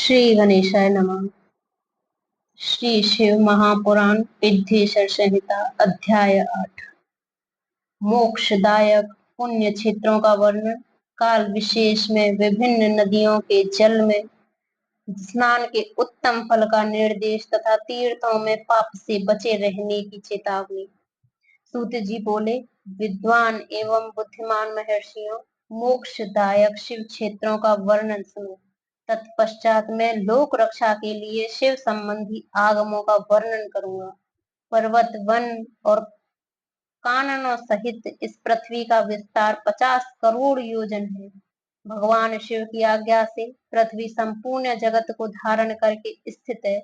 श्री गणेशाय नमः। श्री शिव महापुराण विद्येश्वर संहिता अध्याय 8 मोक्षदायक पुण्य क्षेत्रों का वर्णन। काल विशेष में विभिन्न नदियों के जल में स्नान के उत्तम फल का निर्देश तथा तीर्थों में पाप से बचे रहने की चेतावनी। सूत जी बोले, विद्वान एवं बुद्धिमान महर्षियों, मोक्षदायक शिव क्षेत्रों का वर्णन सुनो। तत्पश्चात मैं लोक रक्षा के लिए शिव संबंधी आगमों का वर्णन करूंगा। पर्वत, वन और काननों सहित इस पृथ्वी का विस्तार 50 करोड़ योजन है। भगवान शिव की आज्ञा से पृथ्वी संपूर्ण जगत को धारण करके स्थित है।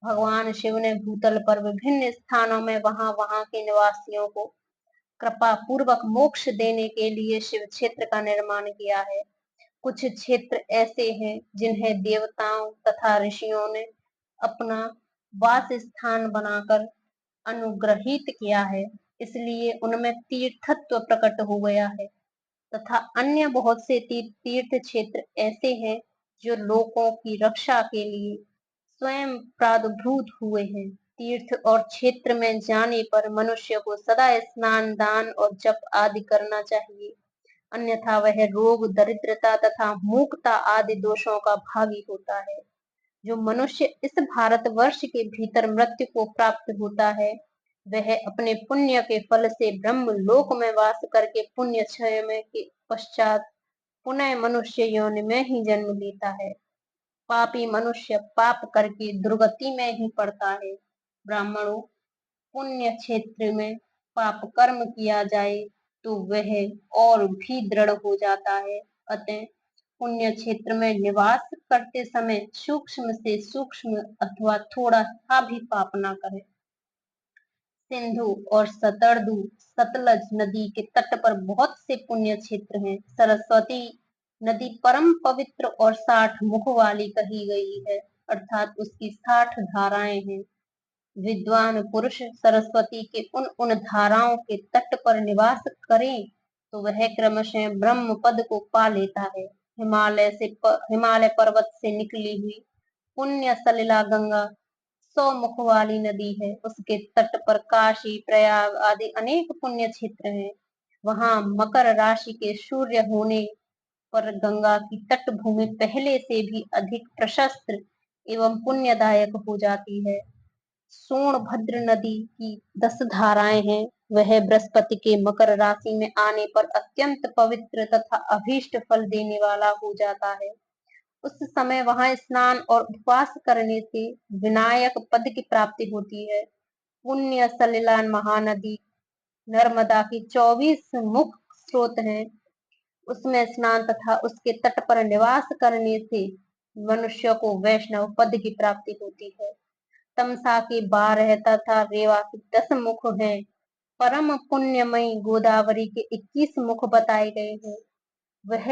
भगवान शिव ने भूतल पर विभिन्न स्थानों में वहां वहां के निवासियों को कृपा पूर्वक मोक्ष देने के लिए शिव क्षेत्र का निर्माण किया है। कुछ क्षेत्र ऐसे हैं जिन्हें देवताओं तथा ऋषियों ने अपना वास स्थान बनाकर अनुग्रहित किया है, इसलिए उनमें तीर्थत्व प्रकट हो गया है। तथा अन्य बहुत से तीर्थ क्षेत्र ऐसे हैं जो लोगों की रक्षा के लिए स्वयं प्रादुर्भूत हुए हैं। तीर्थ और क्षेत्र में जाने पर मनुष्य को सदा स्नान, दान और जप आदि करना चाहिए, अन्यथा वह रोग, दरिद्रता तथा मूकता आदि दोषों का भागी होता है। जो मनुष्य इस भारतवर्ष के भीतर मृत्यु को प्राप्त होता है, वह अपने पुण्य के फल से ब्रह्म लोक में वास करके पुण्य क्षय में के पश्चात पुनः मनुष्य योनि में ही जन्म लेता है। पापी मनुष्य पाप करके दुर्गति में ही पड़ता है। ब्राह्मणों, पुण्य क्षेत्र में पाप कर्म किया जाए तो वह और भी दृढ़ हो जाता है। अतः पुण्य क्षेत्र में निवास करते समय सूक्ष्म से सूक्ष्म अथवा थोड़ा सा भी पाप ना करें। सिंधु और सतर्दु, सतलज नदी के तट पर बहुत से पुण्य क्षेत्र हैं। सरस्वती नदी परम पवित्र और 60 मुख वाली कही गई है, अर्थात उसकी 60 धाराएं हैं। विद्वान पुरुष सरस्वती के उन उन धाराओं के तट पर निवास करें तो वह क्रमशः ब्रह्म पद को पा लेता है। हिमालय पर्वत से निकली हुई पुण्य सलिला गंगा 100 मुख वाली नदी है। उसके तट पर काशी, प्रयाग आदि अनेक पुण्य क्षेत्र हैं। वहां मकर राशि के सूर्य होने पर गंगा की तट भूमि पहले से भी अधिक प्रशस्त एवं पुण्यदायक हो जाती है। सोनभद्र नदी की 10 धाराएं हैं। वह बृहस्पति के मकर राशि में आने पर अत्यंत पवित्र तथा अभीष्ट फल देने वाला हो जाता है। उस समय वहां स्नान और उपवास करने से विनायक पद की प्राप्ति होती है। पुण्य सलिला महानदी नर्मदा की 24 मुख स्रोत हैं। उसमें स्नान तथा उसके तट पर निवास करने से मनुष्य को वैष्णव पद की प्राप्ति होती है। तमसा के 12 तथा रेवा के 10 मुख हैं। परम पुण्यमयी गोदावरी के 21 मुख बताए गए हैं। वह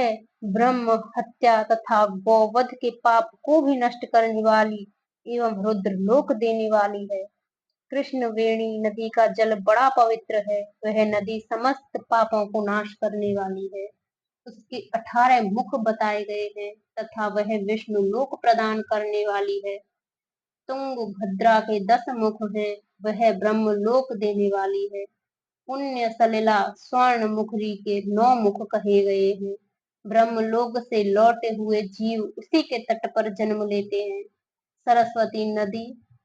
ब्रह्म हत्या तथा गौवध के पाप को भी नष्ट करने वाली एवं रुद्र लोक देने वाली है। कृष्ण वेणी नदी का जल बड़ा पवित्र है। वह नदी समस्त पापों को नाश करने वाली है। उसके 18 मुख बताए गए हैं तथा वह विष्णु लोक प्रदान करने वाली है। तुंगभद्रा के 10 मुख हैं। वह ब्रह्म लोक देने वाली है। पुण्य सलिला स्वर्ण मुखरी के 9 मुख कहे गए हैं। ब्रह्मलोक से लौटे हुए जीव उसी के तट पर जन्म लेते हैं। सरस्वती नदी,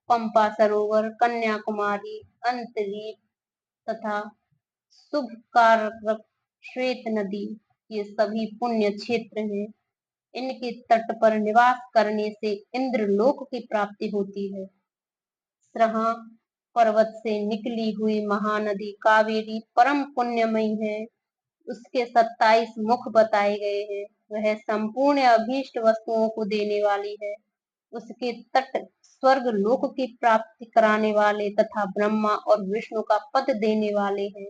पंपा सरोवर, कन्याकुमारी, अंतरीप तथा शुभकारक श्वेत नदी, ये सभी पुण्य क्षेत्र हैं। इनके तट पर निवास करने से इंद्र लोक की प्राप्ति होती है। स्रहा पर्वत से निकली हुई महानदी कावेरी परम पुण्यमयी है। उसके 27 मुख बताए गए हैं। वह संपूर्ण अभीष्ट वस्तुओं को देने वाली है। उसके तट स्वर्ग लोक की प्राप्ति कराने वाले तथा ब्रह्मा और विष्णु का पद देने वाले हैं।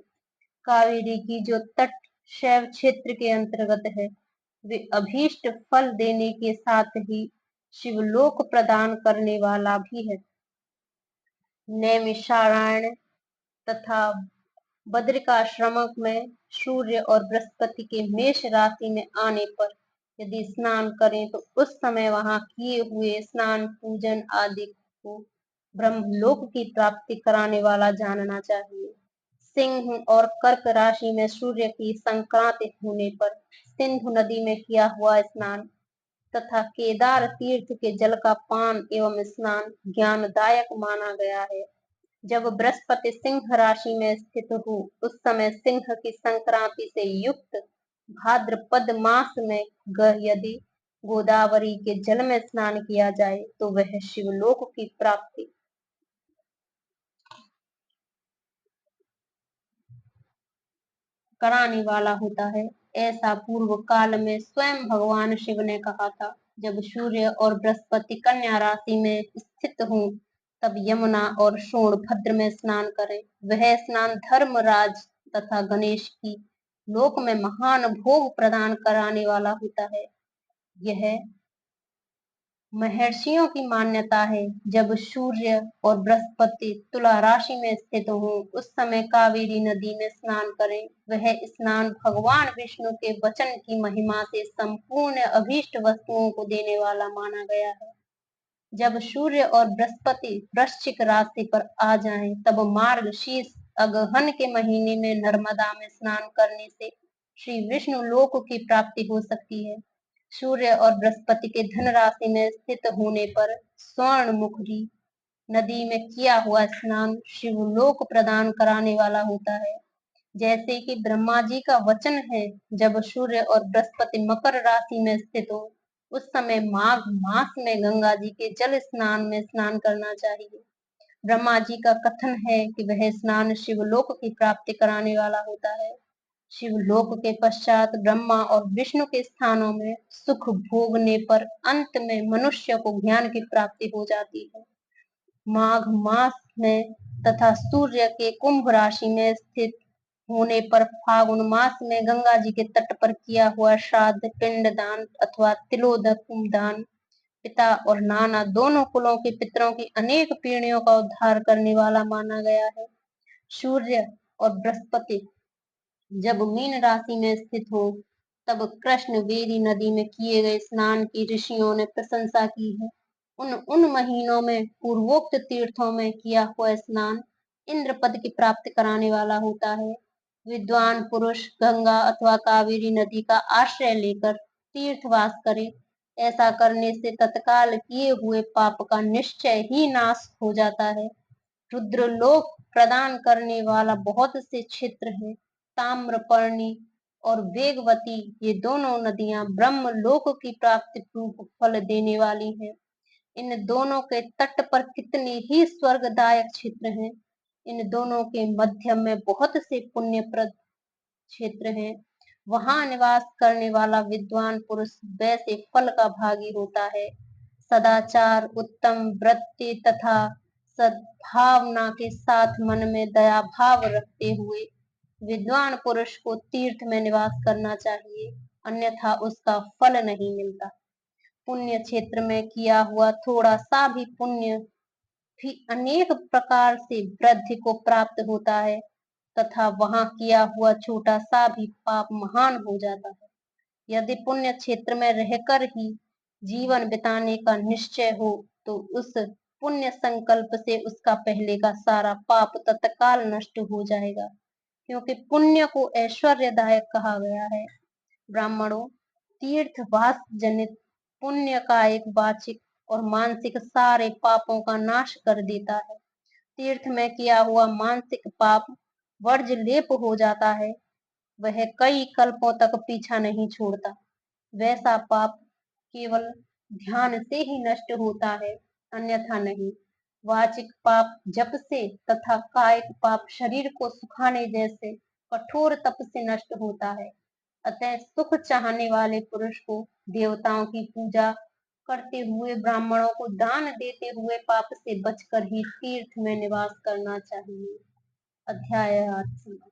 कावेरी की जो तट शैव क्षेत्र के अंतर्गत है, वे अभीष्ट फल देने के साथ ही शिवलोक प्रदान करने वाला भी है। नैमिषारण्य तथा बद्रिकाश्रम में सूर्य और बृहस्पति के मेष राशि में आने पर यदि स्नान करें तो उस समय वहां किए हुए स्नान पूजन आदि को ब्रह्मलोक की प्राप्ति कराने वाला जानना चाहिए। सिंह और कर्क राशि में सूर्य की संक्रांति होने पर सिंधु नदी में किया हुआ स्नान तथा केदार तीर्थ के जल का पान एवं स्नान ज्ञानदायक माना गया है। जब बृहस्पति सिंह राशि में स्थित हो उस समय सिंह की संक्रांति से युक्त भाद्रपद मास में यदि गोदावरी के जल में स्नान किया जाए तो वह शिवलोक की प्राप्ति कराने वाला होता है। ऐसा पूर्व काल में स्वयं भगवान शिव ने कहा था। जब सूर्य और बृहस्पति कन्या राशि में स्थित हों तब यमुना और सोनभद्र में स्नान करें। वह स्नान धर्मराज तथा गणेश की लोक में महान भोग प्रदान कराने वाला होता है। यह महर्षियों की मान्यता है। जब सूर्य और बृहस्पति तुला राशि में स्थित हो उस समय कावेरी नदी में स्नान करें। वह स्नान भगवान विष्णु के वचन की महिमा से संपूर्ण अभीष्ट वस्तुओं को देने वाला माना गया है। जब सूर्य और बृहस्पति वृश्चिक राशि पर आ जाएं, तब मार्गशीर्ष अगहन के महीने में नर्मदा में स्नान करने से श्री विष्णु लोक की प्राप्ति हो सकती है। सूर्य और बृहस्पति के धन राशि में स्थित होने पर स्वर्ण मुखरी नदी में किया हुआ स्नान शिवलोक प्रदान कराने वाला होता है। जैसे कि ब्रह्मा जी का वचन है, जब सूर्य और बृहस्पति मकर राशि में स्थित हो उस समय माघ मास में गंगा जी के जल स्नान में स्नान करना चाहिए। ब्रह्मा जी का कथन है कि वह स्नान शिवलोक की प्राप्ति कराने वाला होता है। शिवलोक के पश्चात ब्रह्मा और विष्णु के स्थानों में सुख भोगने पर अंत में मनुष्य को ज्ञान की प्राप्ति हो जाती है। माघ मास में तथा सूर्य के कुंभ राशि में स्थित होने पर फागुन मास में गंगा जी के तट पर किया हुआ श्राद्ध पिंड दान अथवा तिलोदक दान पिता और नाना दोनों कुलों के पितरों की अनेक पीढ़ियों का उद्धार करने वाला माना गया है। सूर्य और बृहस्पति जब मीन राशि में स्थित हो तब कृष्ण वेरी नदी में किए गए स्नान की ऋषियों ने प्रशंसा की है। उन महीनों में पूर्वोक्त तीर्थों में किया हुआ स्नान इंद्र पद की प्राप्ति कराने वाला होता है। विद्वान पुरुष गंगा अथवा कावेरी नदी का आश्रय लेकर तीर्थवास करे। ऐसा करने से तत्काल किए हुए पाप का निश्चय ही नाश हो जाता है। रुद्रलोक प्रदान करने वाला बहुत से क्षेत्र हैं। ताम्रपर्णी और वेगवती ये दोनों नदियां ब्रह्मलोक की प्राप्ति रूप फल देने वाली हैं। इन दोनों के तट पर कितने ही स्वर्गदायक क्षेत्र हैं। इन दोनों के मध्य में बहुत से पुण्यप्रद क्षेत्र हैं। वहां निवास करने वाला विद्वान पुरुष वैसे फल का भागी होता है। सदाचार उत्तम वृत्ति तथा सद्भावना के साथ मन में दया भाव रखते हुए विद्वान पुरुष को तीर्थ में निवास करना चाहिए, अन्यथा उसका फल नहीं मिलता। पुण्य क्षेत्र में किया हुआ थोड़ा सा भी पुण्य भी अनेक प्रकार से वृद्धि को प्राप्त होता है तथा वहां किया हुआ छोटा सा भी पाप महान हो जाता है। यदि पुण्य क्षेत्र में रहकर ही जीवन बिताने का निश्चय हो तो उस पुण्य संकल्प से उसका पहले का सारा पाप तत्काल नष्ट हो जाएगा, क्योंकि पुण्य को ऐश्वर्यदायक कहा गया है। ब्राह्मणों, तीर्थवास जनित पुण्य का एक वाचिक और मानसिक सारे पापों का नाश कर देता है। तीर्थ में किया हुआ मानसिक पाप वर्ज लेप हो जाता है। वह कई कल्पों तक पीछा नहीं छोड़ता। वैसा पाप केवल ध्यान से ही नष्ट होता है, अन्यथा नहीं। वाचिक पाप जप से तथा कायिक पाप शरीर को सुखाने जैसे कठोर तप से नष्ट होता है। अतः सुख चाहने वाले पुरुष को देवताओं की पूजा करते हुए ब्राह्मणों को दान देते हुए पाप से बचकर ही तीर्थ में निवास करना चाहिए। अध्याय 8 समाप्त।